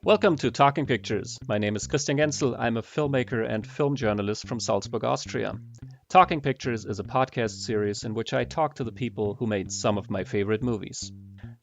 Welcome to Talking Pictures. My name is Christian Genzel. I'm a filmmaker and film journalist from Salzburg, Austria. Talking Pictures is a podcast series in which I talk to the people who made some of my favorite movies.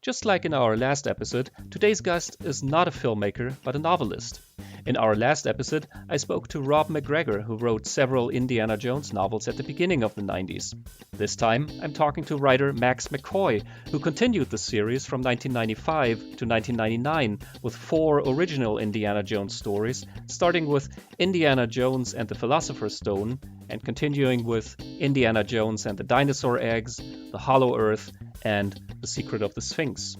Just like in our last episode, today's guest is not a filmmaker, but a novelist. In our last episode, I spoke to Rob MacGregor, who wrote several Indiana Jones novels at the beginning of the 90s. This time, I'm talking to writer Max McCoy, who continued the series from 1995 to 1999 with 4 original Indiana Jones stories, starting with Indiana Jones and the Philosopher's Stone, and continuing with Indiana Jones and the Dinosaur Eggs, The Hollow Earth, and The Secret of the Sphinx.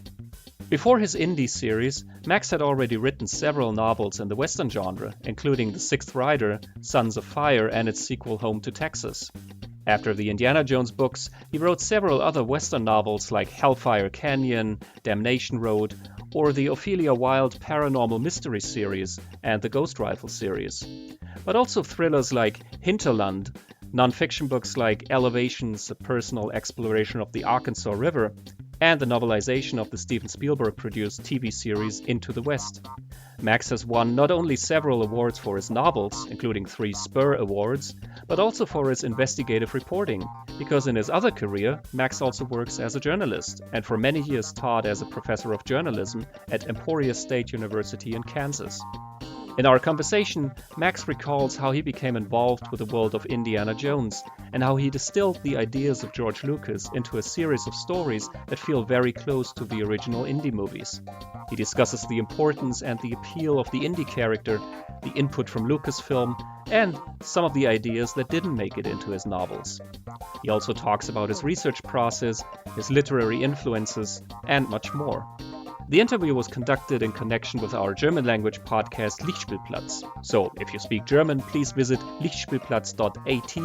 Before his Indy series, Max had already written several novels in the Western genre, including The Sixth Rider, Sons of Fire, and its sequel Home to Texas. After the Indiana Jones books, he wrote several other Western novels like HELLFIRE Canyon, DAMNATION ROAD, or the Ophelia Wylde Paranormal Mystery series and the Ghost Rifle series. But also thrillers like HINTERLAND, non-fiction books like Elevations, a personal exploration of the Arkansas River, and the novelization of the Steven Spielberg-produced TV series Into the West. Max has won not only several awards for his novels, including 3 Spur Awards, but also for his investigative reporting, because in his other career, Max also works as a journalist, and for many years taught as a professor of journalism at Emporia State University in Kansas. In our conversation, Max recalls how he became involved with the world of Indiana Jones and how he distilled the ideas of George Lucas into a series of stories that feel very close to the original Indy movies. He discusses the importance and the appeal of the Indy character, the input from Lucasfilm, and some of the ideas that didn't make it into his novels. He also talks about his research process, his literary influences, and much more. The interview was conducted in connection with our German language podcast Lichtspielplatz. So, if you speak German, please visit lichtspielplatz.at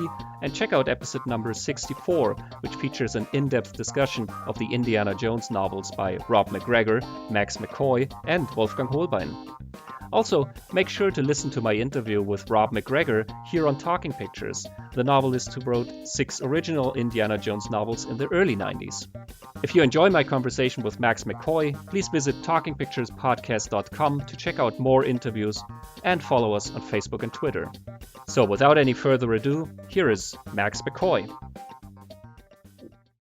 and check out episode number 64, which features an in-depth discussion of the Indiana Jones novels by Rob MacGregor, Max McCoy, and Wolfgang Holbein. Also, make sure to listen to my interview with Rob MacGregor here on Talking Pictures, the novelist who wrote 6 original Indiana Jones novels in the early 90s. If you enjoy my conversation with Max McCoy, please visit talkingpicturespodcast.com to check out more interviews and follow us on Facebook and Twitter. So without any further ado, here is Max McCoy.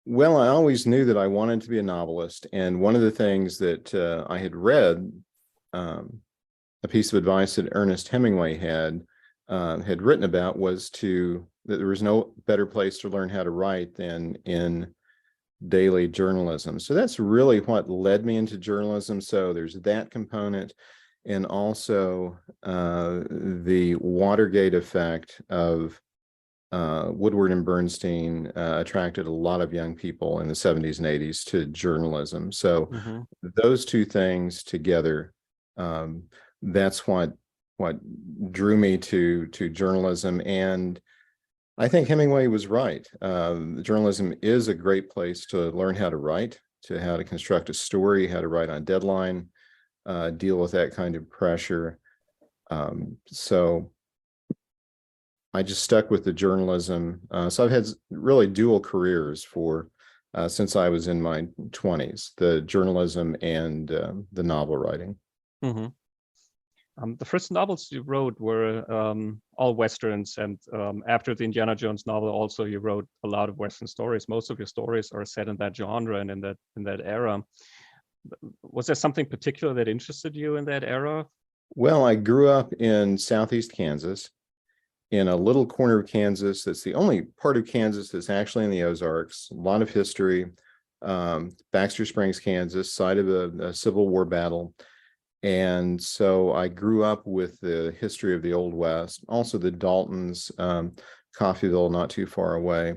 Well, I always knew that I wanted to be a novelist, and one of the things that I had read, a piece of advice that Ernest Hemingway had written about was that there was no better place to learn how to write than in daily journalism. So that's really what led me into journalism. So there's that component, and also the Watergate effect of Woodward and Bernstein attracted a lot of young people in the 70s and 80s to journalism. So those two things together, that's what drew me to journalism. And I think Hemingway was right. Journalism is a great place to learn how to write, to how to construct a story, how to write on deadline, deal with that kind of pressure. So I just stuck with the journalism. So I've had really dual careers since I was in my 20s, the journalism and the novel writing. Mm-hmm. The first novels you wrote were all Westerns, and after the Indiana Jones novel also you wrote a lot of Western stories. Most of your stories are set in that genre and in that era. Was there something particular that interested you in that era? Well, I grew up in Southeast Kansas, in a little corner of Kansas that's the only part of Kansas that's actually in the Ozarks. A lot of history. Baxter Springs, Kansas, site of a Civil War battle. And so I grew up with the history of the Old West, also the Daltons, Coffeyville, not too far away.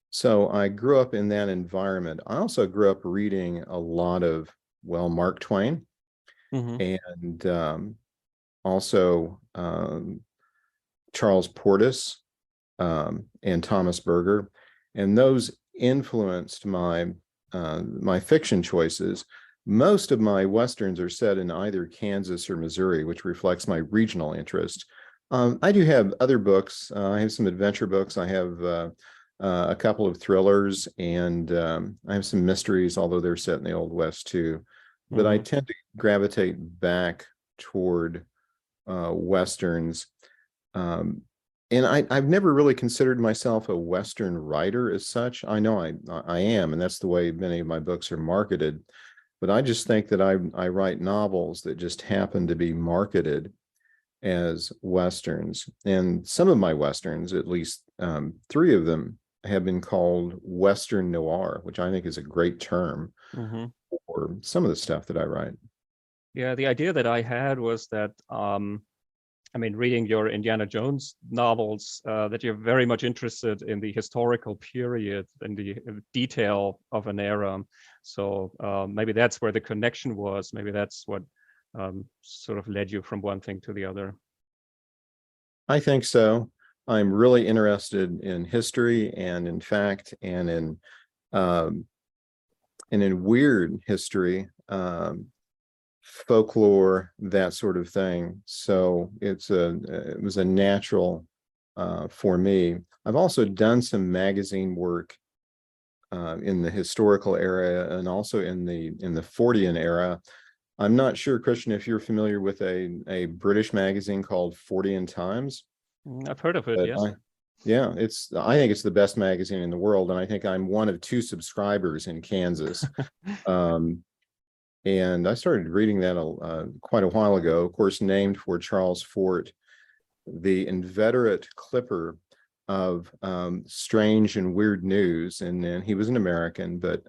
So I grew up in that environment. I also grew up reading a lot of, Mark Twain, and also Charles Portis and Thomas Berger. And those influenced my fiction choices. Most of my Westerns are set in either Kansas or Missouri, which reflects my regional interest. I do have other books. I have some adventure books. I have a couple of thrillers, and I have some mysteries, although they're set in the Old West too. But I tend to gravitate back toward Westerns. And I've never really considered myself a Western writer as such. I know I am, and that's the way many of my books are marketed. But I just think that I write novels that just happen to be marketed as Westerns. And some of my Westerns, at least 3 of them, have been called Western noir, which I think is a great term for some of the stuff that I write. Yeah, the idea that I had was that, I mean, reading your Indiana Jones novels, that you're very much interested in the historical period and the detail of an era. So maybe that's where the connection was. Maybe that's what sort of led you from one thing to the other. I think so. I'm really interested in history and in fact and in weird history, folklore, that sort of thing. So it was a natural for me. I've also done some magazine work in the historical era and also in the Fortean era. I'm not sure, Christian, if you're familiar with a British magazine called Fortean Times. I've heard of it, yes. Yeah, I think it's the best magazine in the world, and I think I'm one of 2 subscribers in Kansas. And I started reading that quite a while ago, of course, named for Charles Fort, the inveterate clipper of strange and weird news. And then he was an American, but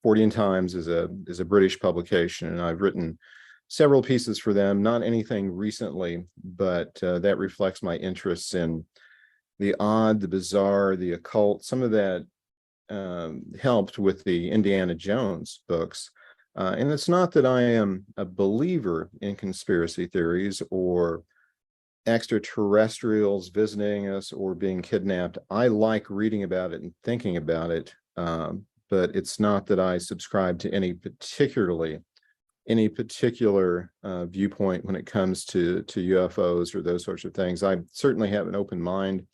Fortean Times is a British publication, and I've written several pieces for them, not anything recently, but that reflects my interests in the odd, the bizarre, the occult. Some of that helped with the Indiana Jones books. And it's not that I am a believer in conspiracy theories or extraterrestrials visiting us or being kidnapped. I like reading about it and thinking about it, but it's not that I subscribe to any particular viewpoint when it comes to UFOs or those sorts of things. I certainly have an open mind.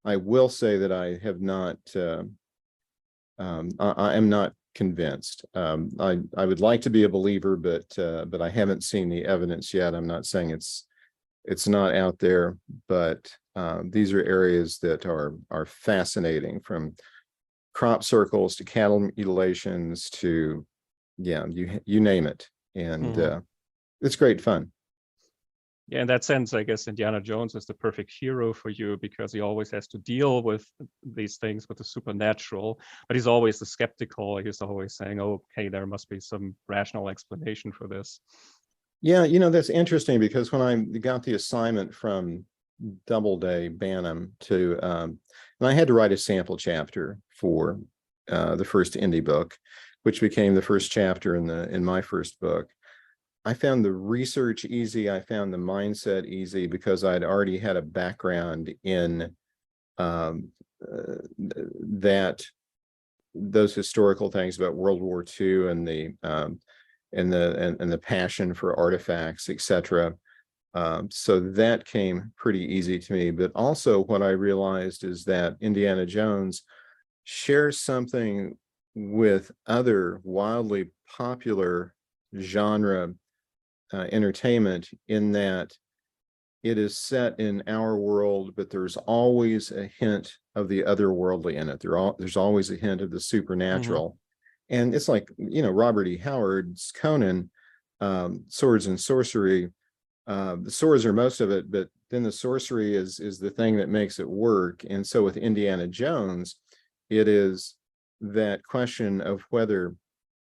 I will say that I have not. I am not convinced. I would like to be a believer, but I haven't seen the evidence yet. I'm not saying it's not out there, but these are areas that are fascinating, from crop circles to cattle mutilations to, yeah, you name it. And it's great fun. Yeah, in that sense, I guess Indiana Jones is the perfect hero for you, because he always has to deal with these things, with the supernatural, but he's always the skeptical. He's always saying, oh, okay, there must be some rational explanation for this. Yeah, that's interesting, because when I got the assignment from Doubleday Bantam and I had to write a sample chapter for the first Indy book, which became the first chapter in my first book. I found the research easy. I found the mindset easy because I'd already had a background in those historical things about World War II and the passion for artifacts, etc. So that came pretty easy to me. But also what I realized is that Indiana Jones shares something with other wildly popular genre entertainment, in that it is set in our world, but there's always a hint of the otherworldly in it. There's always a hint of the supernatural. And it's like, Robert E. Howard's Conan, swords and sorcery. The swords are most of it, but then the sorcery is the thing that makes it work. And so with Indiana Jones, it is that question of whether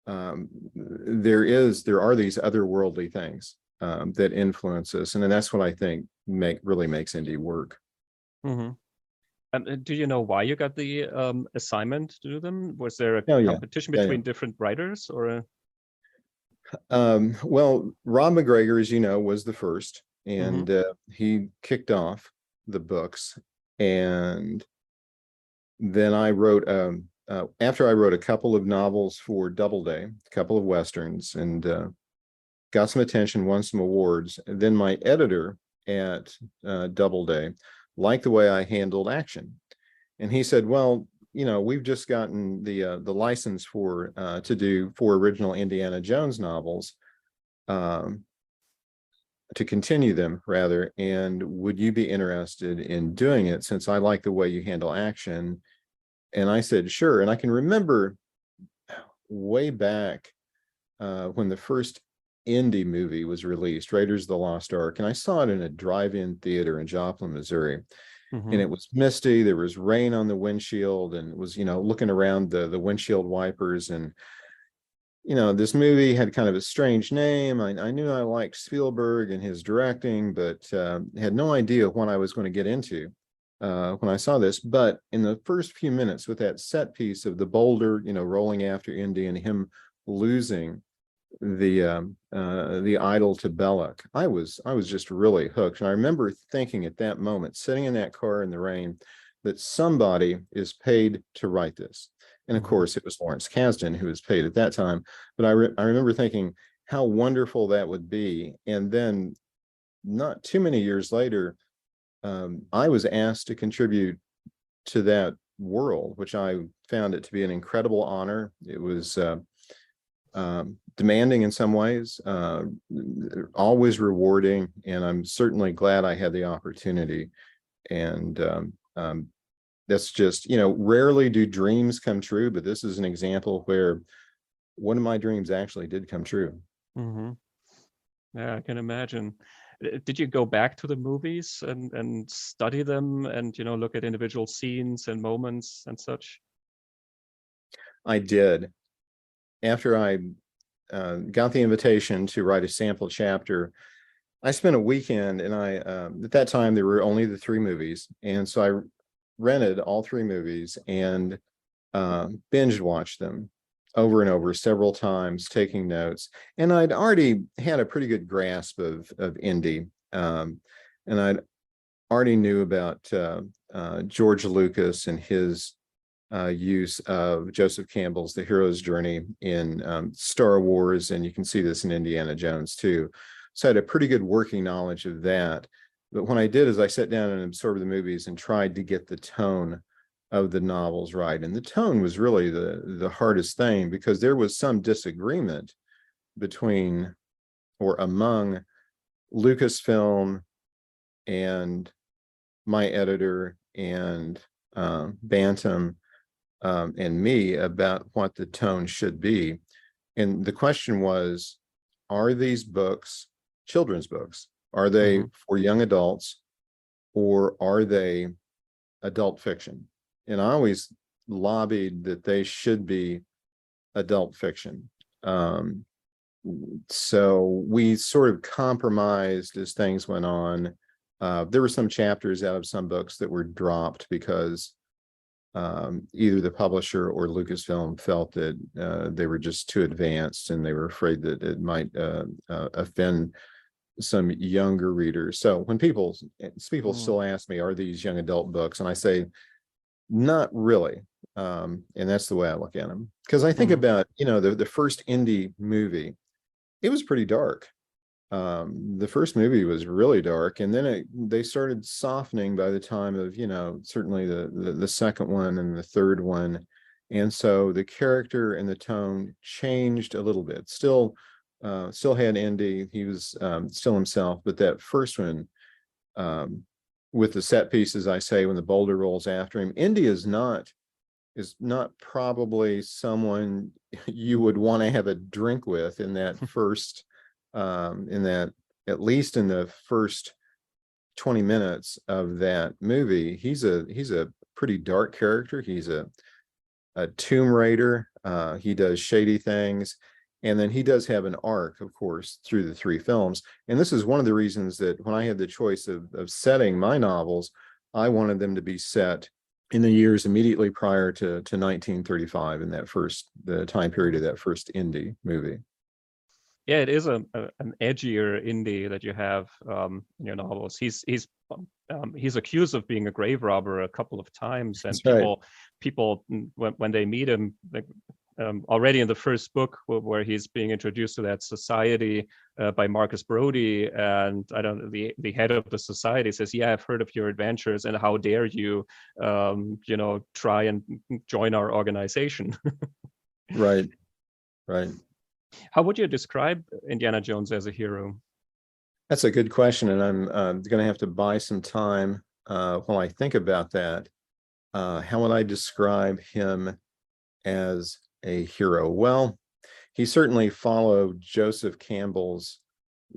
there are these otherworldly things that influence us, and then that's what I think really makes Indy work. Do you know why you got the assignment to do them? Was there a competition between different writers, or? Well, Rob MacGregor, as you know, was the first, and he kicked off the books, and then I wrote. After I wrote a couple of novels for Doubleday, a couple of Westerns, and got some attention, won some awards. And then my editor at Doubleday liked the way I handled action. And he said, well, we've just gotten the license to do 4 original Indiana Jones novels. to continue them rather, and would you be interested in doing it since I like the way you handle action? And I said, sure. And I can remember way back when the first Indy movie was released, Raiders of the Lost Ark, and I saw it in a drive-in theater in Joplin, Missouri. And it was misty, there was rain on the windshield, and it was, looking around the windshield wipers. And this movie had kind of a strange name. I knew I liked Spielberg and his directing, but had no idea what I was going to get into when I saw this. But in the first few minutes, with that set piece of the boulder, rolling after Indy and him losing the idol to Belloc, I was just really hooked. And I remember thinking at that moment, sitting in that car in the rain, that somebody is paid to write this. And of course, it was Lawrence Kasdan who was paid at that time. But I remember thinking how wonderful that would be. And then not too many years later, I was asked to contribute to that world, which I found it to be an incredible honor. It was demanding in some ways, always rewarding. And I'm certainly glad I had the opportunity. And that's just, rarely do dreams come true, but this is an example where one of my dreams actually did come true. Yeah, I can imagine. Did you go back to the movies and study them and, look at individual scenes and moments and such? I did. After I got the invitation to write a sample chapter, I spent a weekend, and I at that time there were only the 3 movies, and so I rented all 3 movies and binge watched them over and over several times, taking notes. And I'd already had a pretty good grasp of Indy, and I'd already knew about George Lucas and his use of Joseph Campbell's The Hero's Journey in Star Wars, and you can see this in Indiana Jones too. So I had a pretty good working knowledge of that. But when I did is I sat down and absorbed the movies and tried to get the tone of the novels right. And the tone was really the hardest thing, because there was some disagreement between or among Lucasfilm and my editor and Bantam and me about what the tone should be. And the question was, are these books children's books? Are they for young adults, or are they adult fiction? And I always lobbied that they should be adult fiction. So we sort of compromised as things went on. There were some chapters out of some books that were dropped because either the publisher or Lucasfilm felt that they were just too advanced, and they were afraid that it might offend some younger readers. So when people still ask me, are these young adult books? And I say, not really. And that's the way I look at them. Because I think about, the first Indy movie, it was pretty dark. The first movie was really dark, and then they started softening by the time of, certainly the second one and the third one. And so the character and the tone changed a little bit. Still had Indy, he was still himself, but that first one, with the set pieces, I say, when the boulder rolls after him, Indy is not probably someone you would want to have a drink with in that first at least in the first 20 minutes of that movie. He's a pretty dark character. He's a tomb raider. He does shady things. And then he does have an arc, of course, through the 3 films. And this is one of the reasons that when I had the choice of setting my novels, I wanted them to be set in the years immediately prior to 1935, in the time period of that first Indy movie. Yeah, it is an edgier Indy that you have in your novels. He's accused of being a grave robber a couple of times, and people when they meet him, like, already in the first book where he's being introduced to that society by Marcus Brody, and the head of the society says, "Yeah, I've heard of your adventures, and how dare you, try and join our organization." Right. How would you describe Indiana Jones as a hero? That's a good question, and I'm going to have to buy some time while I think about that. How would I describe him as a hero? Well, he certainly followed Joseph Campbell's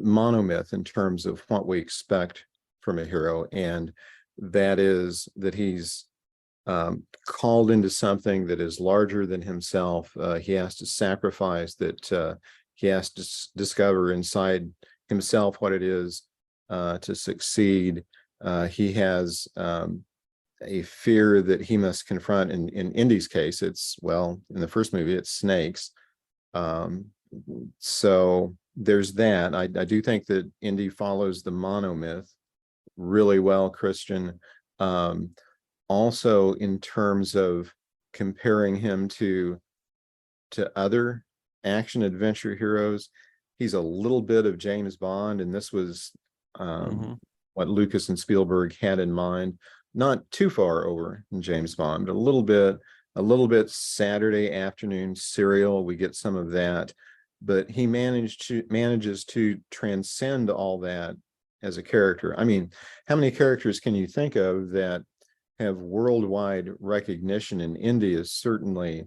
monomyth in terms of what we expect from a hero, and that is that he's called into something that is larger than himself. He has to sacrifice, that he has to discover inside himself what it is to succeed. He has a fear that he must confront. In Indy's case, it's, well, in the first movie, it's snakes. So there's that. I do think that Indy follows the monomyth really well, Christian. Also, in terms of comparing him to other action adventure heroes, he's a little bit of James Bond, and this was what Lucas and Spielberg had in mind. Not too far over in James Bond, but a little bit Saturday afternoon serial. We get some of that, but he manages to transcend all that as a character. I mean, how many characters can you think of that have worldwide recognition? And Indy is certainly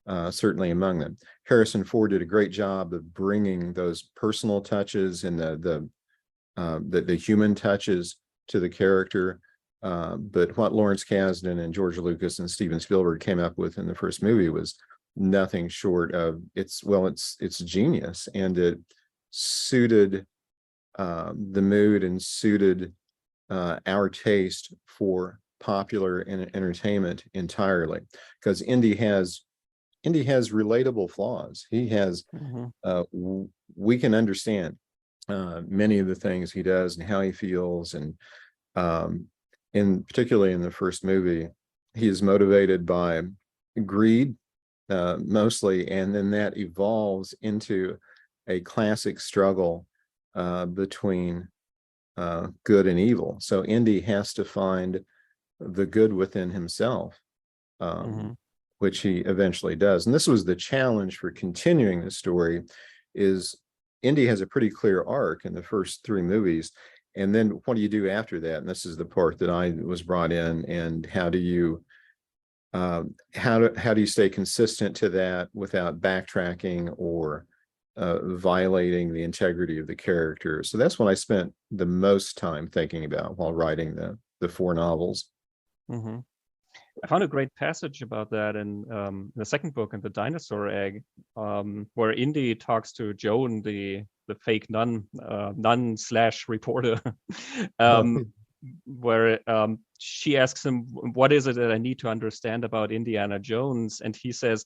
among them. Harrison Ford did a great job of bringing those personal touches and the human touches to the character. But what Lawrence Kasdan and George Lucas and Steven Spielberg came up with in the first movie was nothing short of it's genius, and it suited the mood and suited our taste for popular entertainment entirely, because Indy has relatable flaws. He has we can understand many of the things he does and how he feels, and particularly in the first movie, he is motivated by greed mostly, and then that evolves into a classic struggle between good and evil. So Indy has to find the good within himself, which he eventually does. And this was the challenge for continuing the story, is Indy has a pretty clear arc in the first three movies. And then what do you do after that? And this is the part that I was brought in. And how do you stay consistent to that without backtracking or violating the integrity of the character? So that's what I spent the most time thinking about while writing the four novels. I found a great passage about that in the second book, in the Dinosaur Egg, where Indy talks to Joan, the fake nun slash reporter, where she asks him, what is it that I need to understand about Indiana Jones? And he says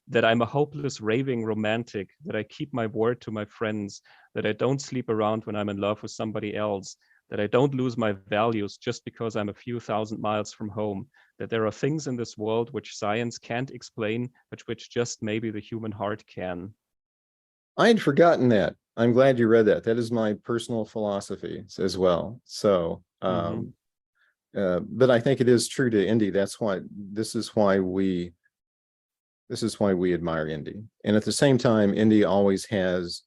that I'm a hopeless, raving romantic, that I keep my word to my friends, that I don't sleep around when I'm in love with somebody else, that I don't lose my values just because I'm a few thousand miles from home, that there are things in this world which science can't explain, but which just maybe the human heart can. I had forgotten that. I'm glad you read that. That is my personal philosophy as well. So, but I think it is true to Indy. This is why we admire Indy. And at the same time, Indy always has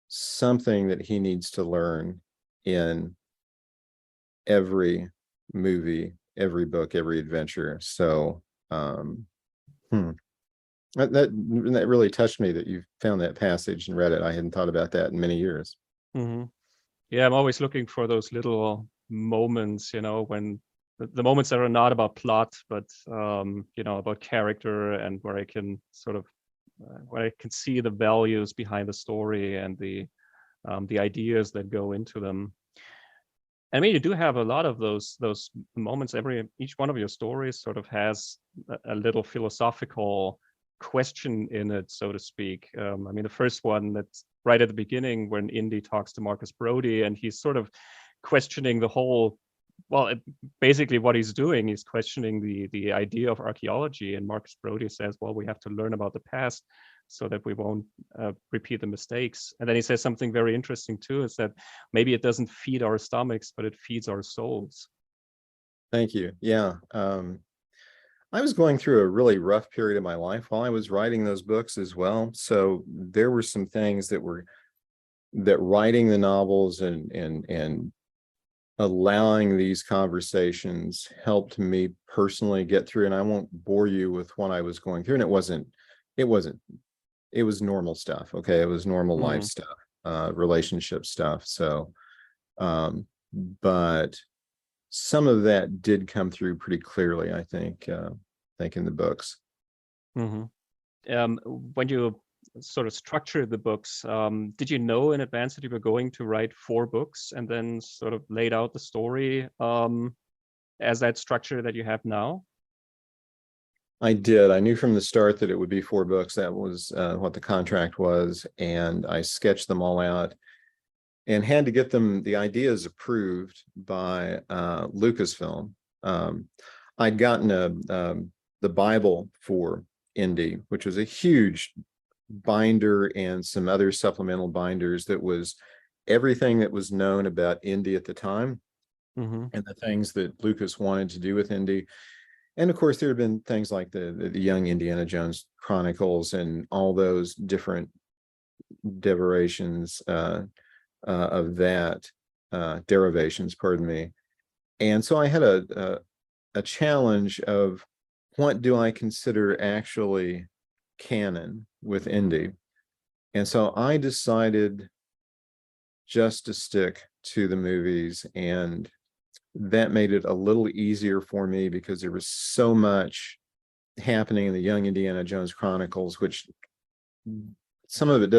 something that he needs to learn in every movie, every book, every adventure. So that really touched me that you found that passage and read it. I hadn't thought about that in many years. Yeah, I'm always looking for those little moments, when the moments that are not about plot, but about character, and where I can where I can see the values behind the story and the ideas that go into them. I mean, you do have a lot of those moments. Each one of your stories sort of has a little philosophical question in it, so to speak. I mean, the first one, that's right at the beginning, when Indy talks to Marcus Brody, and he's sort of questioning the whole. Well, basically what he's doing is questioning the idea of archaeology, and Marcus Brody says, well, we have to learn about the past so that we won't repeat the mistakes. And then he says something very interesting too, is that maybe it doesn't feed our stomachs, but it feeds our souls. Thank you. Yeah. I was going through a really rough period of my life while I was writing those books as well. So there were some things that were that writing the novels and allowing these conversations helped me personally get through. And I won't bore you with what I was going through. And it was normal stuff. Okay. It was normal life Mm, stuff, relationship stuff. So, but some of that did come through pretty clearly, I think in the books. hmm When you sort of structured the books, did you know in advance that you were going to write 4 books and then sort of laid out the story as that structure that you have now? I did. I knew from the start that it would be 4 books. That was what the contract was. And I sketched them all out and had to get the ideas approved by Lucasfilm. I'd gotten the Bible for Indy, which was a huge binder and some other supplemental binders that was everything that was known about Indy at the time Hmm. and the things that Lucas wanted to do with Indy. And of course, there have been things like the Young Indiana Jones Chronicles and all those different derivations of that, derivations, pardon me. And so I had a challenge of what do I consider actually canon with Indy. And so I decided just to stick to the movies, and that made it a little easier for me because there was so much happening in the Young Indiana Jones Chronicles, which some of it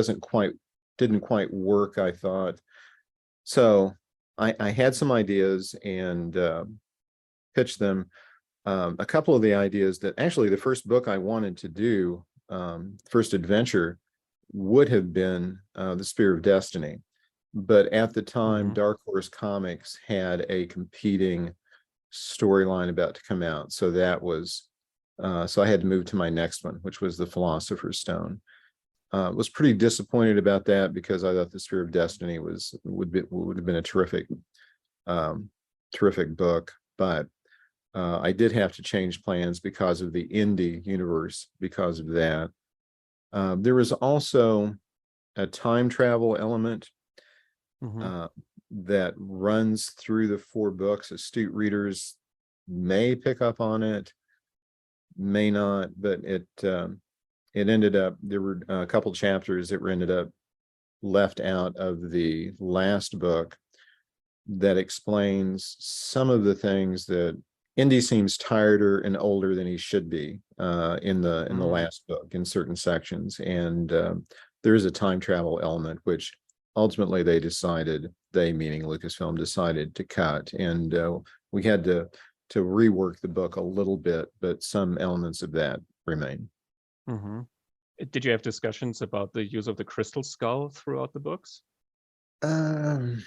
didn't quite work, I thought. So I had some ideas and pitched them. A couple of the ideas that actually the first book I wanted to do, first adventure, would have been The Spear of Destiny. But at the time, Hmm. Dark Horse Comics had a competing storyline about to come out. So that was, so I had to move to my next one, which was The Philosopher's Stone. Was pretty disappointed about that because I thought The Spear of Destiny would have been a terrific book. But I did have to change plans because of the Indy universe, because of that. There was also a time travel element Hmm. that runs through the 4 books. Astute readers may pick up on it, may not, but it ended up, there were a couple chapters that were ended up left out of the last book that explains some of the things that Indy seems tireder and older than he should be in the last book in certain sections, and there is a time travel element which ultimately they meaning Lucasfilm decided to cut, and we had to rework the book a little bit, but some elements of that remain. Hmm. Did you have discussions about the use of the crystal skull throughout the books? Um,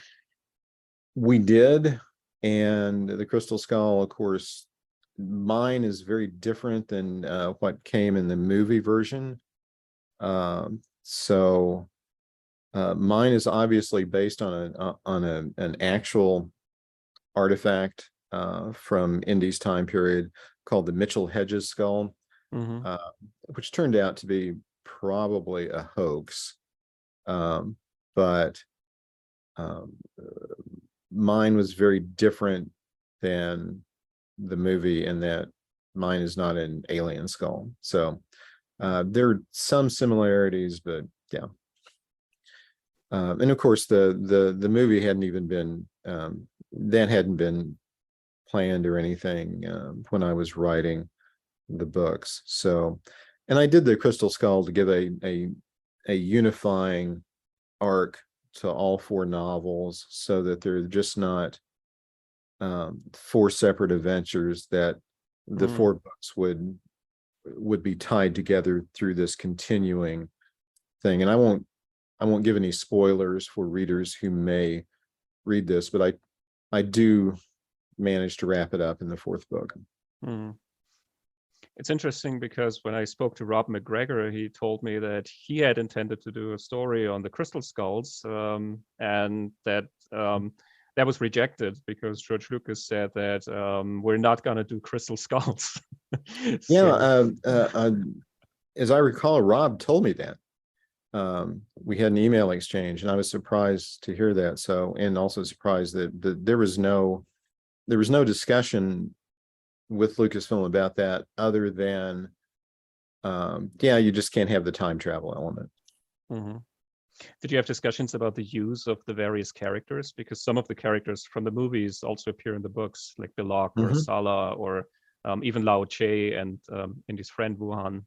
we did, and the Crystal Skull, of course, mine is very different than what came in the movie version. So mine is obviously based on an actual artifact from Indy's time period called the Mitchell Hedges skull, Hmm. uh, which turned out to be probably a hoax. But um, mine was very different than the movie in that mine is not an alien skull. So there are some similarities, but yeah. And of course, the movie hadn't even been that hadn't been planned or anything when I was writing the books. So, and I did the Crystal Skull to give a unifying arc to all 4 novels, so that they're just not 4 separate adventures, that the Mm. 4 books would be tied together through this continuing thing. And I won't give any spoilers for readers who may read this, but I do manage to wrap it up in the 4th book. Mm. It's interesting because when I spoke to Rob MacGregor, he told me that he had intended to do a story on the crystal skulls, and that that was rejected because George Lucas said that we're not going to do crystal skulls. Yeah, So, as I recall, Rob told me that. we had an email exchange, and I was surprised to hear that. So, and also surprised that there was no discussion with Lucasfilm about that, other than yeah, you just can't have the time travel element. Hmm. Did you have discussions about the use of the various characters? Because some of the characters from the movies also appear in the books, like Belloc or Sala, or even Lao Che and Indy's friend Wuhan.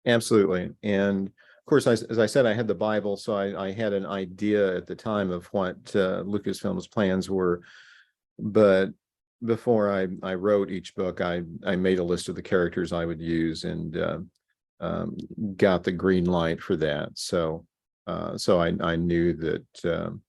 Absolutely. And of course, as I said, I had the Bible, so I had an idea at the time of what Lucasfilm's plans were. But before I wrote each book, I made a list of the characters I would use, and got the green light for that. So I knew that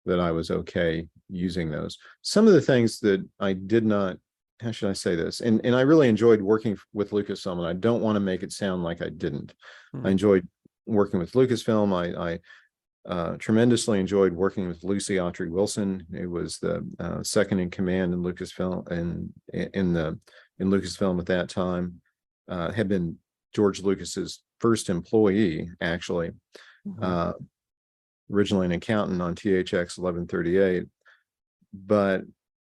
I was okay using those. Some of the things that I did not, how should I say this? And I really enjoyed working with Lucasfilm, and I don't want to make it sound like I didn't. I enjoyed working with Lucasfilm. I tremendously enjoyed working with Lucy Autry Wilson, who was the second in command in Lucasfilm, and in Lucasfilm at that time. Had been George Lucas's first employee, actually. Originally an accountant on THX 1138, but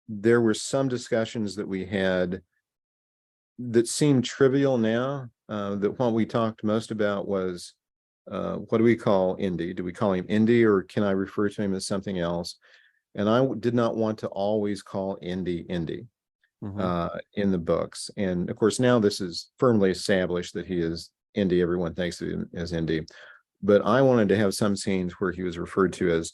there were some discussions that we had that seem trivial now. That what we talked most about was, what do we call Indy? Do we call him Indy, or can I refer to him as something else? And I did not want to always call Indy Indy in the books. And of course, now this is firmly established that he is Indy. Everyone thinks of him as Indy. But I wanted to have some scenes where he was referred to as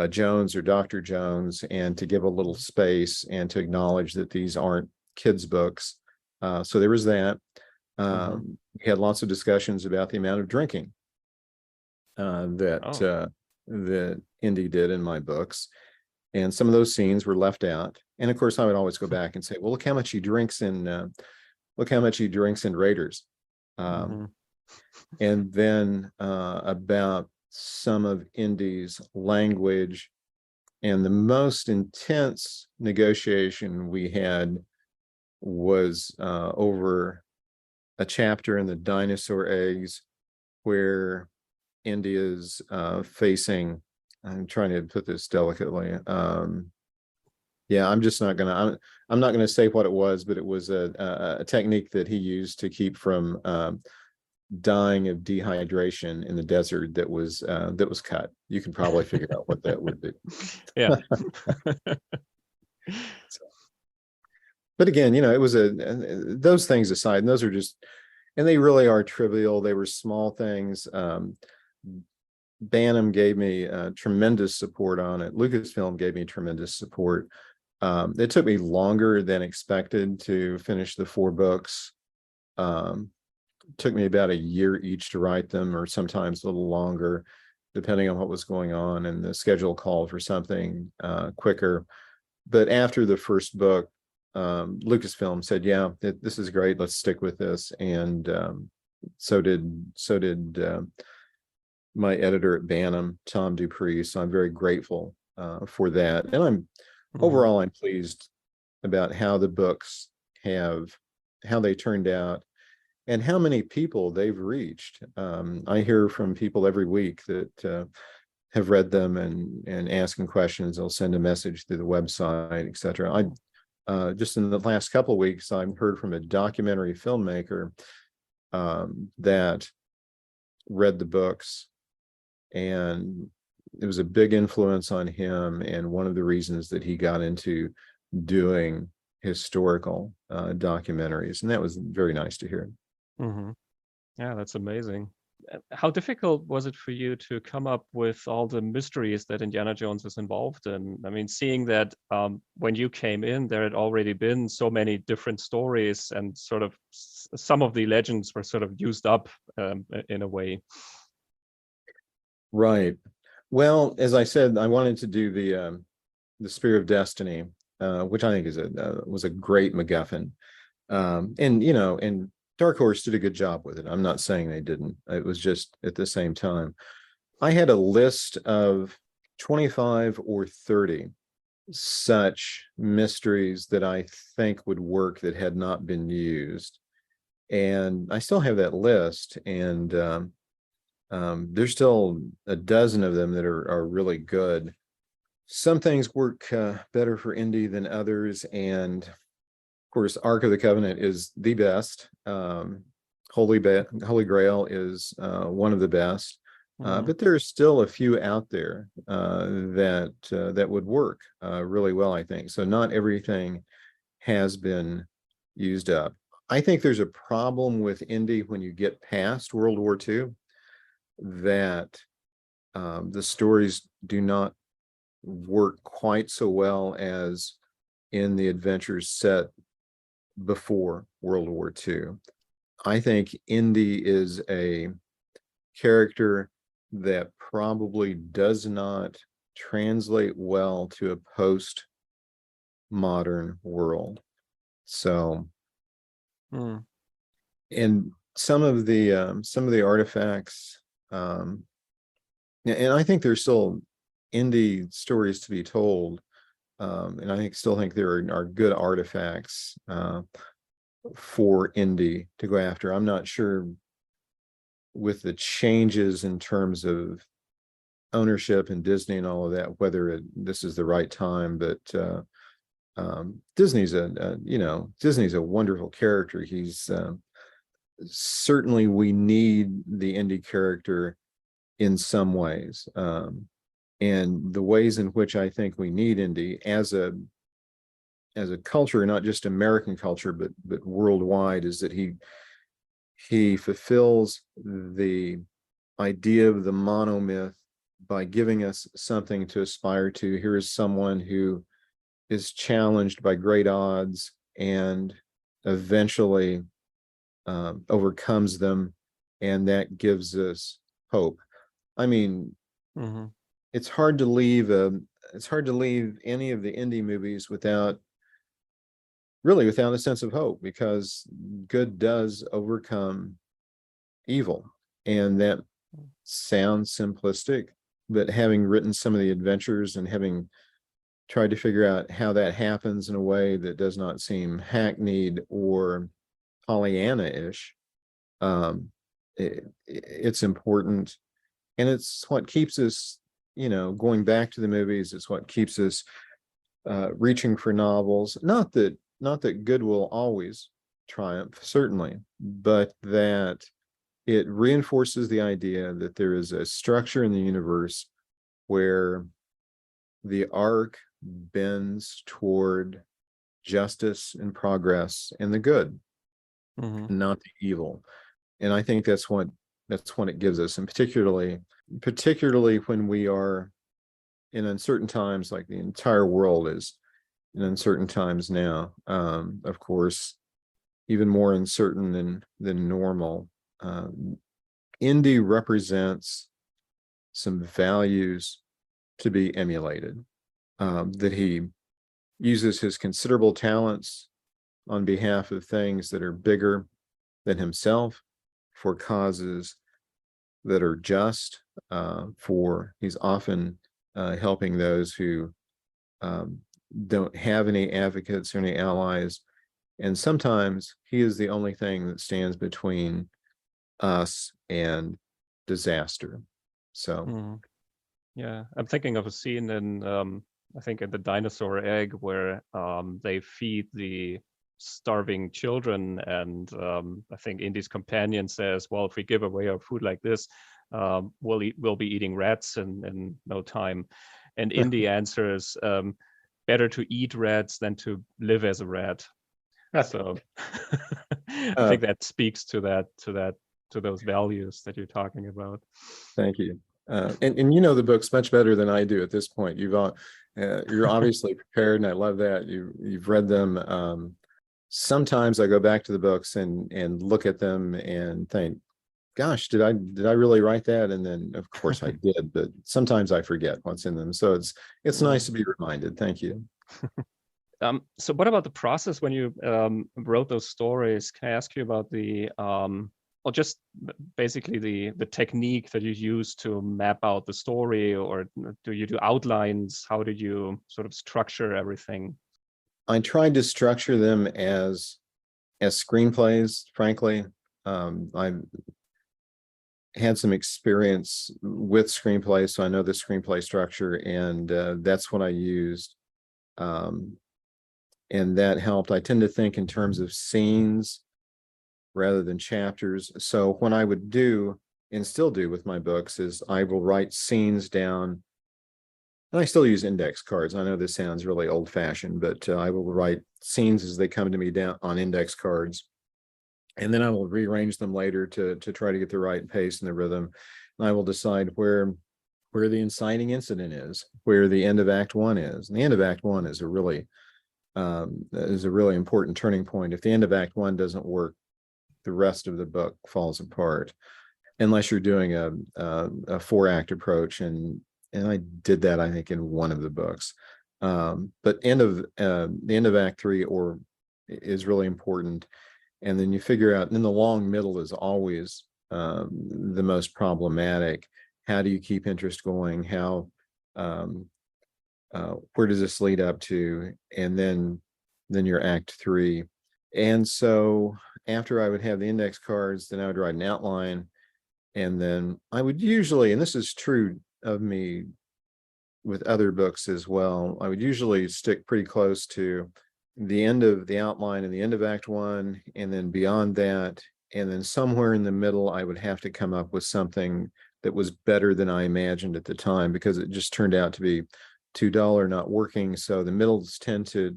Jones or Dr. Jones, and to give a little space and to acknowledge that these aren't kids' books. So there was that. We had lots of discussions about the amount of drinking that Indy did in my books. And some of those scenes were left out. And of course, I would always go back and say, well, look how much he drinks in Raiders. And then about some of Indy's language. And the most intense negotiation we had was over a chapter in the Dinosaur Eggs, where Indy is facing, I'm trying to put this delicately. Yeah, I'm not gonna say what it was, but it was a technique that he used to keep from dying of dehydration in the desert that was cut. You can probably figure out what that would be. Yeah. But again, it was those things aside, and those are just, and they really are trivial. They were small things. Bantam gave me tremendous support on it. Lucasfilm gave me tremendous support. It took me longer than expected to finish the 4 books. Took me about a year each to write them, or sometimes a little longer, depending on what was going on, and the schedule called for something quicker. But after the first book, Lucasfilm said, yeah, this is great, let's stick with this. And so did my editor at Bantam, Tom Dupree. So I'm very grateful for that. And overall, I'm pleased about how the books how they turned out, and how many people they've reached. I hear from people every week that have read them and asking questions. They'll send a message through the website, etc. Just in the last couple of weeks, I've heard from a documentary filmmaker that read the books, and it was a big influence on him, and one of the reasons that he got into doing historical documentaries. And that was very nice to hear. Yeah, that's amazing. How difficult was it for you to come up with all the mysteries that Indiana Jones is involved in? I mean, seeing that when you came in, there had already been so many different stories, and sort of some of the legends were sort of used up in a way. Right. Well, as I said, I wanted to do the Spear of Destiny, which I think was a great MacGuffin. And Dark Horse did a good job with it. I'm not saying they didn't. It was just at the same time, I had a list of 25 or 30 such mysteries that I think would work that had not been used. And I still have that list. And There's still a dozen of them that are really good. Some things work better for Indy than others, and of course, Ark of the Covenant is the best. Holy Grail is one of the best. But there's still a few out there that would work really well, I think. So not everything has been used up. I think there's a problem with Indy when you get past World War II, that the stories do not work quite so well as in the adventures set before World War II. I think Indy is a character that probably does not translate well to a post-modern world. So, and some of the artifacts, and I think there's still Indy stories to be told, and I still think there are good artifacts for Indy to go after. I'm not sure with the changes in terms of ownership and Disney and all of that, whether this is the right time, but Disney's a wonderful character. He's certainly, we need the Indy character in some ways, and the ways in which I think we need Indy as a culture, not just American culture, but worldwide, is that he fulfills the idea of the monomyth by giving us something to aspire to. Here is someone who is challenged by great odds and eventually overcomes them, and that gives us hope. I mean, it's hard to leave any of the Indy movies without a sense of hope, because good does overcome evil. And that sounds simplistic, but having written some of the adventures and having tried to figure out how that happens in a way that does not seem hackneyed or Pollyanna-ish, it's important. And it's what keeps us, going back to the movies. It's what keeps us reaching for novels. Not that good will always triumph, certainly, but that it reinforces the idea that there is a structure in the universe where the arc bends toward justice and progress and the good, not the evil. And I think that's what it gives us, and particularly when we are in uncertain times, like the entire world is in uncertain times now. Of course, even more uncertain than normal. Indy represents some values to be emulated. That he uses his considerable talents on behalf of things that are bigger than himself, for causes that are just. He's often helping those who don't have any advocates or any allies, and sometimes he is the only thing that stands between us and disaster. So yeah, I'm thinking of a scene in I think in the dinosaur egg, where they feed the starving children, and I think Indy's companion says, well, if we give away our food like this, we'll be eating rats in no time. And Indy answers, better to eat rats than to live as a rat. So I think that speaks to those values that you're talking about. Thank you. And you know the books much better than I do at this point. You're obviously prepared, and I love that you've read them. Sometimes I go back to the books and look at them and think, gosh, did I really write that? And then of course I did, but sometimes I forget what's in them. So it's nice to be reminded. Thank you. So what about the process when you wrote those stories? Can I ask you about or just basically the technique that you use to map out the story, or do you do outlines? How did you sort of structure everything? I tried to structure them as screenplays, frankly. had some experience with screenplay, so I know the screenplay structure, and that's what I used. And that helped. I tend to think in terms of scenes rather than chapters. So when I would do, and still do with my books, is I will write scenes down. And I still use index cards. I know this sounds really old-fashioned, but I will write scenes as they come to me down on index cards. And then I will rearrange them later to try to get the right pace and the rhythm. And I will decide where the inciting incident is, where the end of Act 1 is. And the end of Act 1 is a really important turning point. If the end of Act 1 doesn't work, the rest of the book falls apart, unless you're doing a 4-act approach. And I did that, I think, in one of the books. But the end of Act 3 is really important. And then you figure out, and then the long middle is always the most problematic. How do you keep interest going? How where does this lead up to? And then your Act 3. And so after I would have the index cards, then I would write an outline. And then I would usually, and this is true of me with other books as well, I would usually stick pretty close to the end of the outline and the end of Act 1, and then beyond that, and then somewhere in the middle, I would have to come up with something that was better than I imagined at the time, because it just turned out to be too dull or not working. So the middles tend to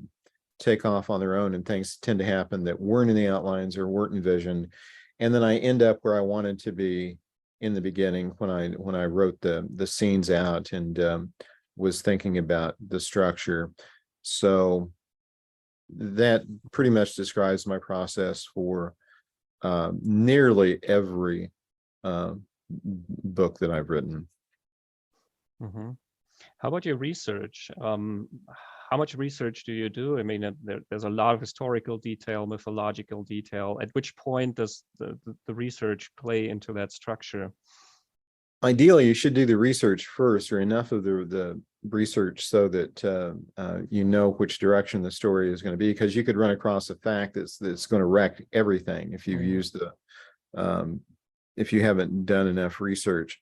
take off on their own, and things tend to happen that weren't in the outlines or weren't envisioned. And then I end up where I wanted to be in the beginning when I wrote the scenes out and was thinking about the structure. So that pretty much describes my process for nearly every book that I've written. Mm-hmm. How about your research? How much research do you do? I mean, there's a lot of historical detail, mythological detail. At which point does the research play into that structure? Ideally, you should do the research first, or enough of the research so that you know which direction the story is going to be, because you could run across a fact that's going to wreck everything if you've used if you haven't done enough research.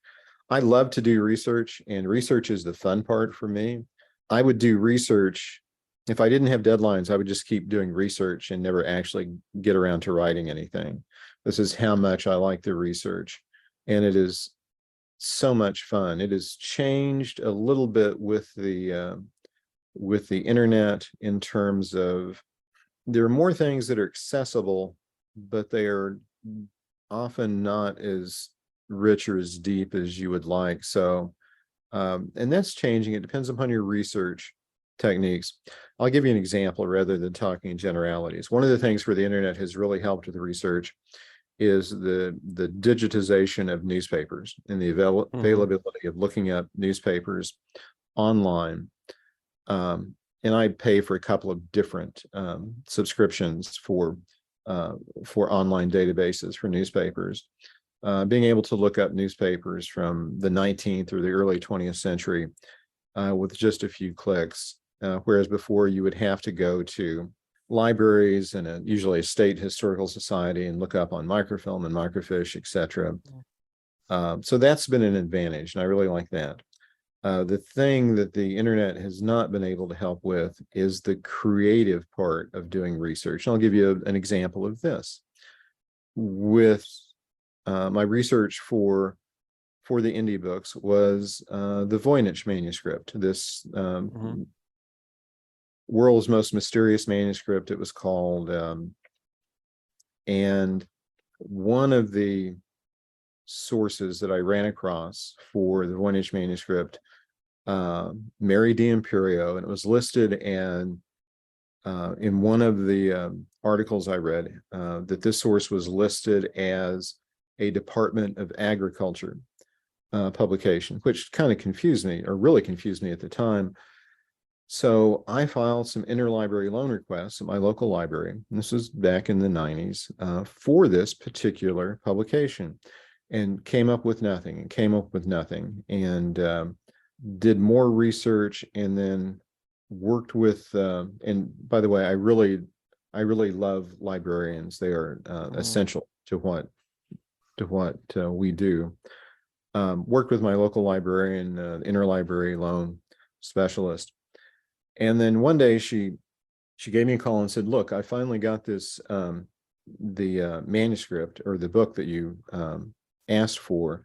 I love to do research, and research is the fun part for me. I would do research. If I didn't have deadlines, I would just keep doing research and never actually get around to writing anything. This is how much I like the research, and it is so much fun. It has changed a little bit with the internet, in terms of there are more things that are accessible, but they are often not as rich or as deep as you would like. So, and that's changing. It depends upon your research techniques. I'll give you an example rather than talking in generalities. One of the things where the internet has really helped with the research is the digitization of newspapers and the availability of looking up newspapers online. And I pay for a couple of different subscriptions for online databases for newspapers. Being able to look up newspapers from the 19th or the early 20th century with just a few clicks, whereas before you would have to go to libraries and usually a state historical society and look up on microfilm and microfiche, etc. So that's been an advantage, and I really like that. The thing that the internet has not been able to help with is the creative part of doing research. And I'll give you an example of this. With my research for the Indy books was the Voynich manuscript, this world's most mysterious manuscript, it was called. And one of the sources that I ran across for the Voynich manuscript, Mary D'Imperio, and it was listed in one of the articles I read that this source was listed as a Department of Agriculture publication, which kind of confused me, or really confused me at the time. So I filed some interlibrary loan requests at my local library, and this was back in the 90s, for this particular publication, and came up with nothing, and did more research, and then worked with, and by the way, I really love librarians. They are essential to what to what we do. Worked with my local librarian, interlibrary loan specialist. And then one day she gave me a call and said, look, I finally got this, the manuscript or the book that you asked for,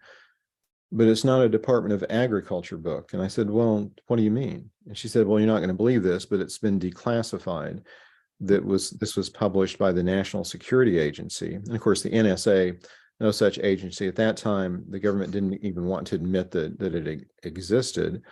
but it's not a Department of Agriculture book. And I said, well, what do you mean? And she said, well, you're not going to believe this, but it's been declassified. This was published by the National Security Agency. And of course, the NSA, no such agency at that time, the government didn't even want to admit that it existed.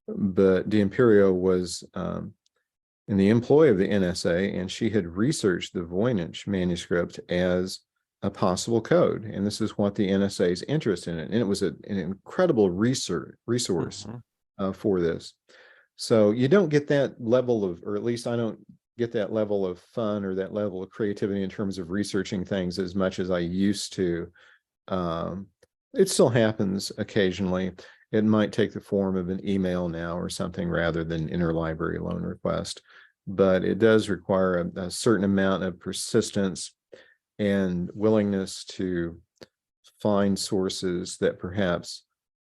But D'Imperio was in the employ of the NSA, and she had researched the Voynich manuscript as a possible code. And this is what the NSA's interest in it. And it was an incredible resource for this. So you don't get that level of, or at least I don't get that level of fun or that level of creativity in terms of researching things as much as I used to. It still happens occasionally. It might take the form of an email now or something rather than interlibrary loan request, but it does require a certain amount of persistence and willingness to find sources that perhaps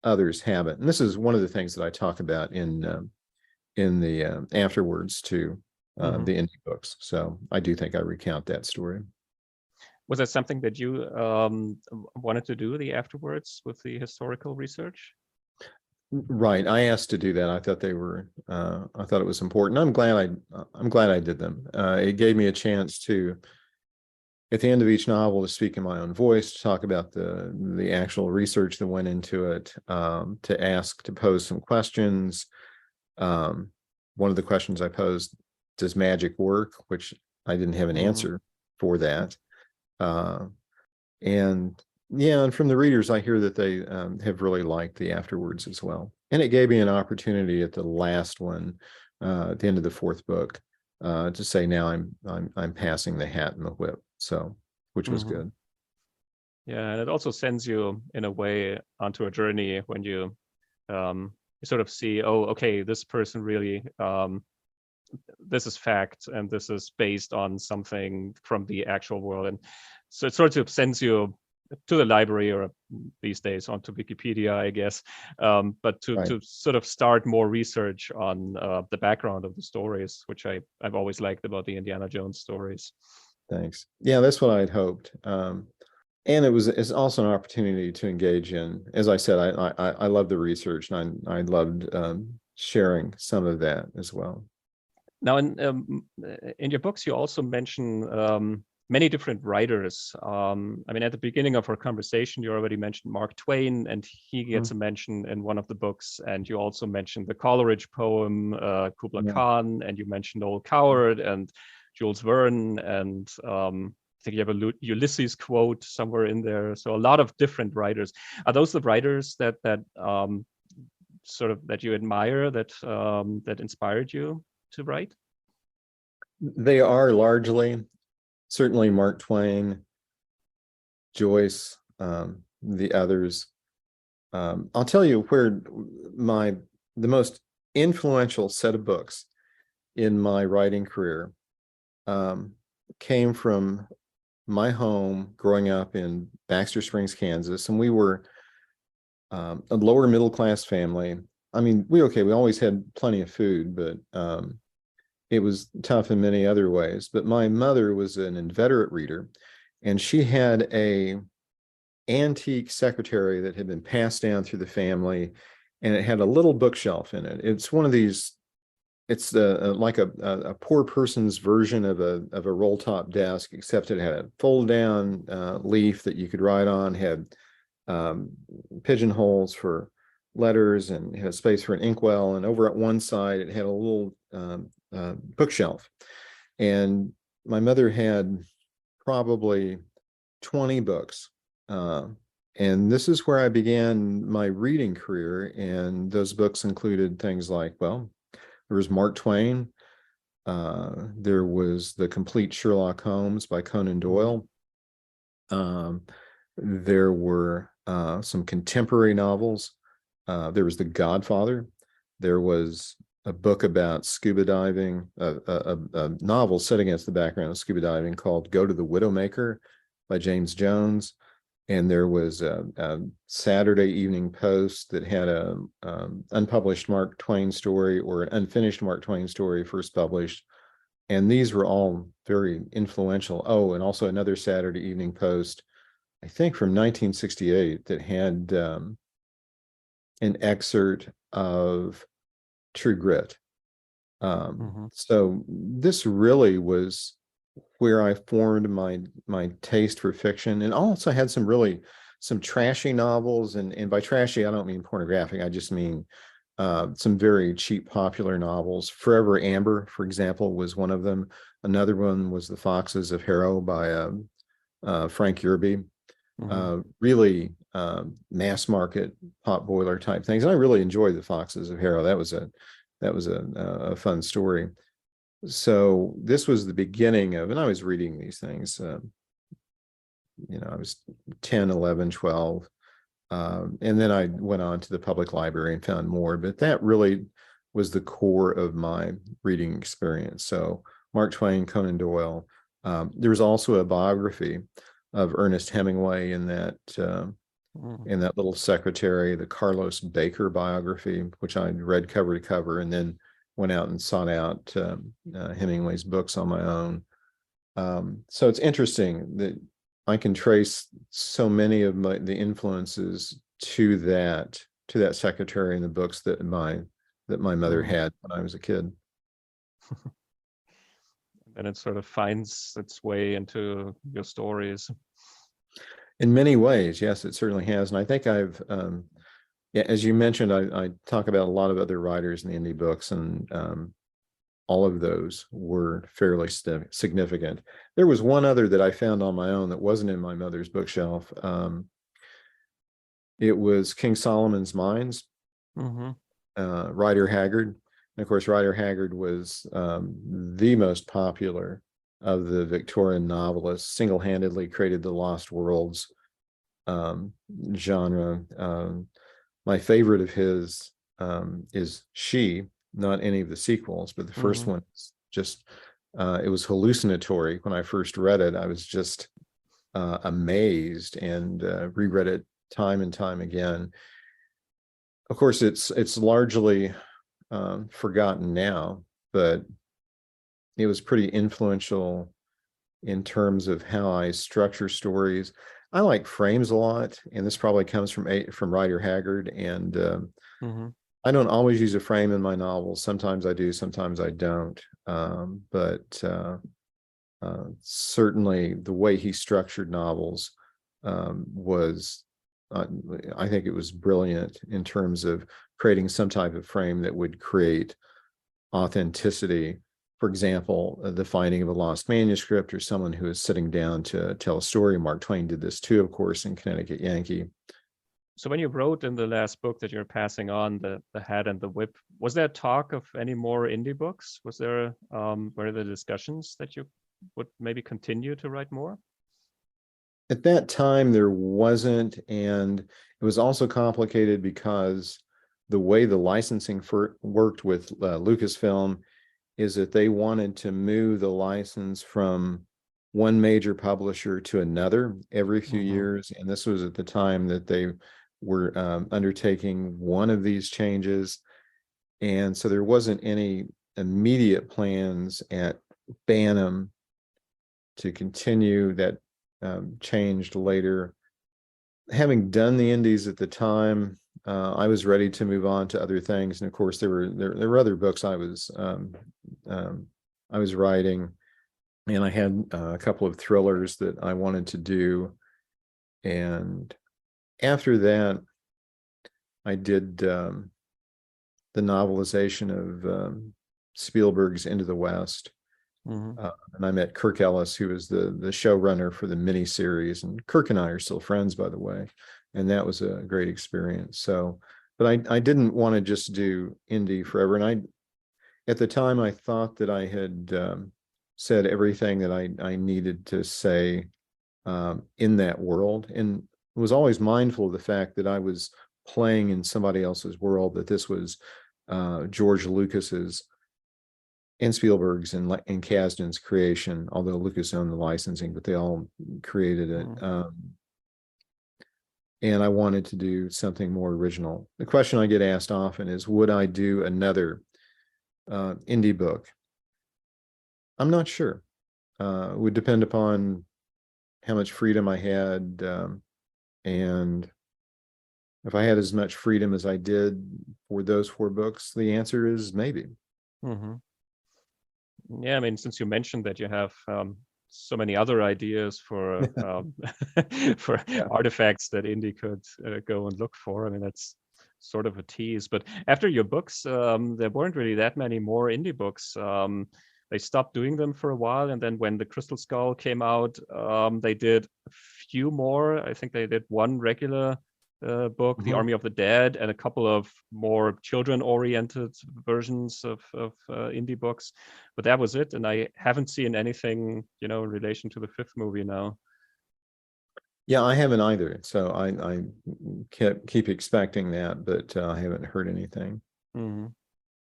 others haven't. And this is one of the things that I talk about in the afterwards to the Indy books. So I do think I recount that story. Was that something that you wanted to do, the afterwards with the historical research? Right. I asked to do that. I thought they were, I thought it was important. I'm glad I did them. It gave me a chance to, at the end of each novel, to speak in my own voice, to talk about the actual research that went into it, to pose some questions. One of the questions I posed, does magic work? Which I didn't have an answer for that. And from the readers, I hear that they have really liked the afterwards as well. And it gave me an opportunity at the last one, at the end of the fourth book, to say now I'm passing the hat and the whip. So, which was good. Yeah, and it also sends you in a way onto a journey when you sort of see, oh, okay, this person really, this is fact, and this is based on something from the actual world. And so it sort of sends you to the library, or these days onto Wikipedia, I guess, but to sort of start more research on the background of the stories, which I've always liked about the Indiana Jones stories. Thanks. Yeah, that's what I'd hoped. And it's also an opportunity to engage in, as I said, I love the research, and I loved sharing some of that as well. Now, in your books, you also mention many different writers. I mean, at the beginning of our conversation, you already mentioned Mark Twain, and he gets a mention in one of the books. And you also mentioned the Coleridge poem, Kubla Khan, and you mentioned Noel Coward and Jules Verne, and I think you have a Ulysses quote somewhere in there. So a lot of different writers. Are those the writers that sort of that you admire, that inspired you to write? They are largely. Certainly Mark Twain, Joyce, the others. I'll tell you where the most influential set of books in my writing career came from my home growing up in Baxter Springs, Kansas. And we were a lower middle class family. I mean, we always had plenty of food, but it was tough in many other ways. But my mother was an inveterate reader, and she had a antique secretary that had been passed down through the family, and it had a little bookshelf in it. It's one of these, it's like a poor person's version of a roll top desk, except it had a fold down leaf that you could write on, had pigeonholes for letters, and had a space for an inkwell. And over at one side, it had a little bookshelf. And my mother had probably 20 books. And this is where I began my reading career. And those books included things like, well, there was Mark Twain. There was The Complete Sherlock Holmes by Conan Doyle. There were some contemporary novels. There was The Godfather. There was a book about scuba diving, a novel set against the background of scuba diving called Go to the Widowmaker by James Jones. and there was a Saturday Evening Post that had a unpublished Mark Twain story or an unfinished Mark Twain story first published. And these were all very influential. Oh, and also another Saturday Evening Post, I think from 1968, that had an excerpt of True Grit. So this really was where I formed my taste for fiction, and also had some trashy novels. And by trashy, I don't mean pornographic. I just mean some very cheap popular novels. Forever Amber, for example, was one of them. Another one was The Foxes of Harrow by Frank Yerby. Really mass market potboiler type things. And I really enjoyed The Foxes of Harrow. That was a fun story. So this was the beginning of, and I was reading these things, I was 10, 11, 12. And then I went on to the public library and found more, but that really was the core of my reading experience. So Mark Twain, Conan Doyle. There was also a biography of Ernest Hemingway in that little secretary, the Carlos Baker biography, which I read cover to cover, and then went out and sought out Hemingway's books on my own. So it's interesting that I can trace so many of the influences to that secretary and the books that my mother had when I was a kid. And it sort of finds its way into your stories. In many ways, yes, it certainly has. And I think I've, as you mentioned, I talk about a lot of other writers in the indie books, and all of those were fairly significant. There was one other that I found on my own that wasn't in my mother's bookshelf. It was King Solomon's Mines, Rider Haggard. And of course, Rider Haggard was the most popular of the Victorian novelists, single-handedly created the Lost Worlds genre. My favorite of his is She, not any of the sequels, but the first one is just, it was hallucinatory. When I first read it, I was just amazed, and reread it time and time again. Of course, it's largely forgotten now, but it was pretty influential in terms of how I structure stories. I like frames a lot, and this probably comes from Rider Haggard. And I don't always use a frame in my novels. Sometimes I do, sometimes I don't. But certainly the way he structured novels was, I think it was brilliant in terms of creating some type of frame that would create authenticity. For example, the finding of a lost manuscript, or someone who is sitting down to tell a story. Mark Twain did this too, of course, in Connecticut Yankee. So when you wrote in the last book that you're passing on, the Hat and the Whip, was there talk of any more indie books? Was there were there discussions that you would maybe continue to write more? At that time, there wasn't, and it was also complicated because the way the licensing worked with Lucasfilm is that they wanted to move the license from one major publisher to another every few years. And this was at the time that they were undertaking one of these changes. And so there wasn't any immediate plans at Bantam to continue. That changed later. Having done the indies at the time, I was ready to move on to other things. And of course, there were other books I was writing, and I had a couple of thrillers that I wanted to do. And after that, I did the novelization of Spielberg's Into the West. And I met Kirk Ellis, who was the showrunner for the miniseries. And Kirk and I are still friends, by the way. And that was a great experience. So, but I didn't want to just do indie forever. And at the time, I thought that I had said everything that I needed to say in that world, and was always mindful of the fact that I was playing in somebody else's world, that this was George Lucas's and Spielberg's and Kasdan's creation, although Lucas owned the licensing, but they all created it. and I wanted to do something more original. The question I get asked often is, would I do another indie book? I'm not sure. It would depend upon how much freedom I had, and if I had as much freedom as I did for those 4 books, the answer is maybe. Hmm. Yeah, I mean, since you mentioned that you have so many other ideas for for Yeah. artifacts that Indy could go and look for, I mean, that's sort of a tease. But after your books, there weren't really that many more indie books. They stopped doing them for a while, and then when the Crystal Skull came out, they did a few more. I think they did one regular book, The Army of the Dead, and a couple of more children-oriented versions of indie books. But that was it, and I haven't seen anything, in relation to the 5th movie now. Yeah, I haven't either. So I keep expecting that, but I haven't heard anything. Mm-hmm.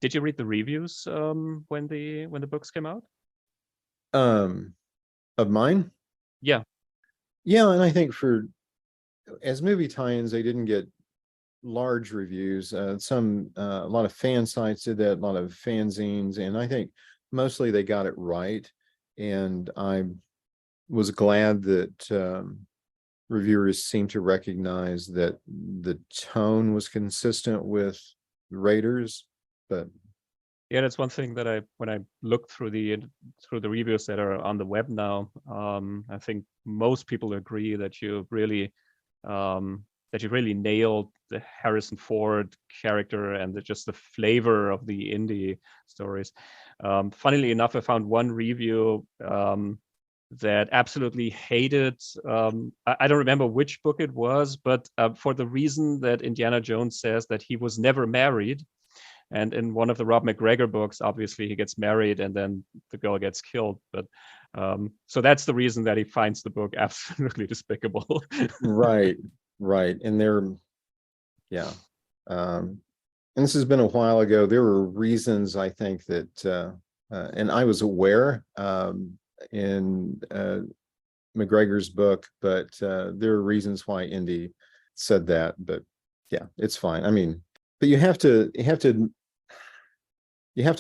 Did you read the reviews when the books came out? Of mine? Yeah. Yeah, and I think as movie tie-ins, they didn't get large reviews. A lot of fan sites did that, a lot of fanzines, and I think mostly they got it right. And I was glad that reviewers seemed to recognize that the tone was consistent with Raiders. But yeah, that's one thing that when I look through the reviews that are on the web now, I think most people agree that you really nailed the Harrison Ford character and just the flavor of the indie stories. Funnily enough, I found one review that absolutely hated, I don't remember which book it was, but for the reason that Indiana Jones says that he was never married. And in one of the Rob MacGregor books, obviously he gets married and then the girl gets killed. But so that's the reason that he finds the book absolutely despicable. right. And yeah. And this has been a while ago. There were reasons, I think, that, and I was aware in MacGregor's book, but there are reasons why Indy said that. But yeah, it's fine. I mean, but you have to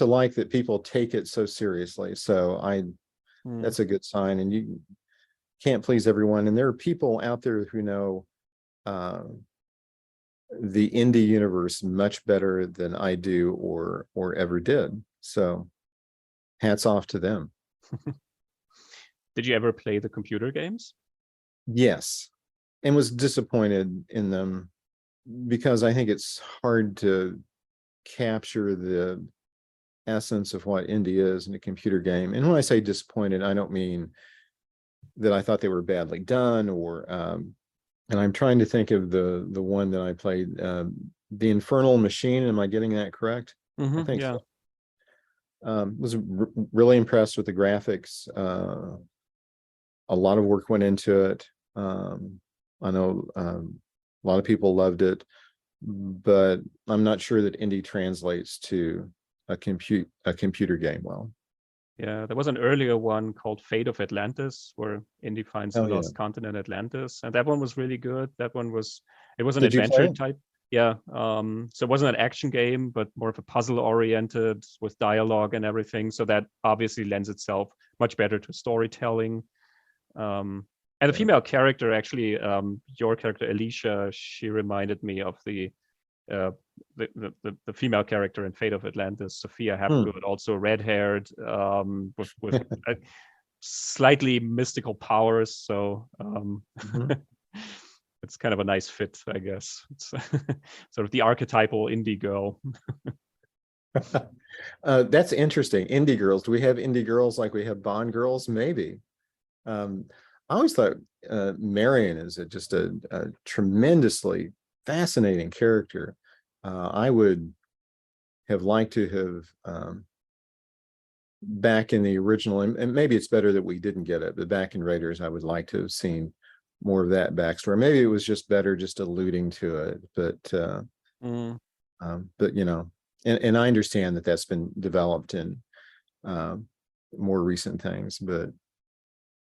like that people take it so seriously. So that's a good sign. And you can't please everyone. And there are people out there who know the indie universe much better than I do or ever did. So hats off to them. Did you ever play the computer games? Yes. And was disappointed in them because I think it's hard to capture the essence of what indie is in a computer game. And when I say disappointed, I don't mean that I thought they were badly done or and I'm trying to think of the one that I played, The Infernal Machine. Am I getting that correct? I think yeah. so. Was really impressed with the graphics. A lot of work went into it. I know a lot of people loved it, but I'm not sure that indie translates to a computer game well. Yeah, there was an earlier one called Fate of Atlantis, where Indy finds the Oh yeah. lost continent Atlantis, and that one was really good. It was an Did you play adventure it? type. Yeah, so it wasn't an action game, but more of a puzzle oriented with dialogue and everything. So that obviously lends itself much better to storytelling. And the female character, actually, your character Alicia, she reminded me of the female character in Fate of Atlantis, Sophia Hapgood, also red-haired, with slightly mystical powers. So it's kind of a nice fit, I guess. It's sort of the archetypal indie girl. That's interesting. Indie girls. Do we have indie girls like we have Bond girls? Maybe. I always thought Marion is just a tremendously fascinating character. I would have liked to have back in the original, and maybe it's better that we didn't get it, but back in Raiders, I would like to have seen more of that backstory. Maybe it was just better just alluding to it, but you know, and I understand that that's been developed in more recent things, but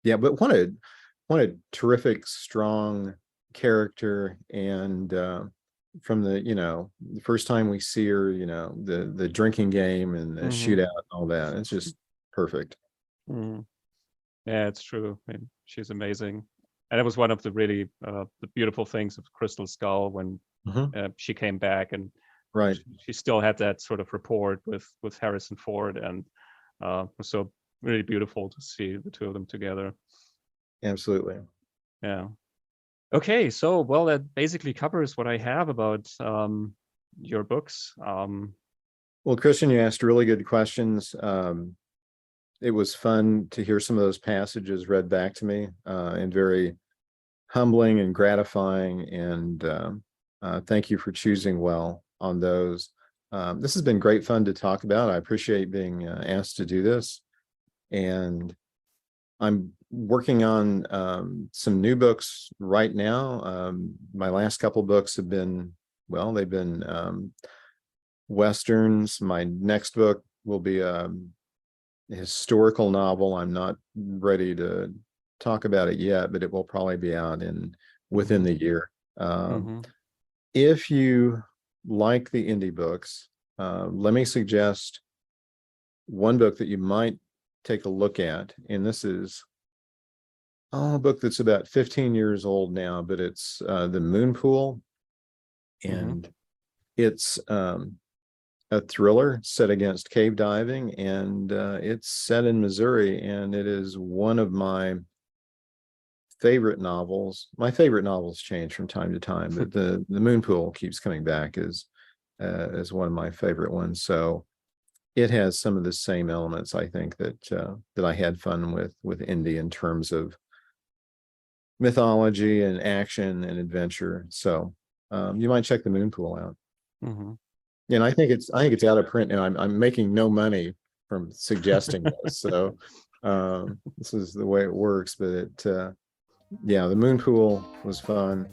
yeah, but what a terrific, strong character, and from the the first time we see her, the drinking game and the shootout and all that, it's just perfect. Yeah, it's true. I mean, she's amazing. And it was one of the really the beautiful things of Crystal Skull when she came back, and Right. she still had that sort of rapport with Harrison Ford, and it was so really beautiful to see the two of them together. Absolutely. Yeah. Okay, so well, that basically covers what I have about your books. Well, Christian, you asked really good questions. It was fun to hear some of those passages read back to me, and very humbling and gratifying. And thank you for choosing well on those. This has been great fun to talk about. I appreciate being asked to do this. And I'm working on some new books right now. My last couple books have been, well, they've been Westerns. My next book will be a historical novel. I'm not ready to talk about it yet, but it will probably be out within the year. If you like the indie books, let me suggest one book that you might take a look at. And this is a book that's about 15 years old now, but it's The Moon Pool. And it's a thriller set against cave diving, and it's set in Missouri, and it is one of my favorite novels. My favorite novels change from time to time, but the Moon Pool keeps coming back as one of my favorite ones. So it has some of the same elements, I think, that I had fun with Indy in terms of mythology and action and adventure. So you might check The Moon Pool out. And I think it's out of print, and I'm making no money from suggesting this. So this is the way it works. But The Moon Pool was fun.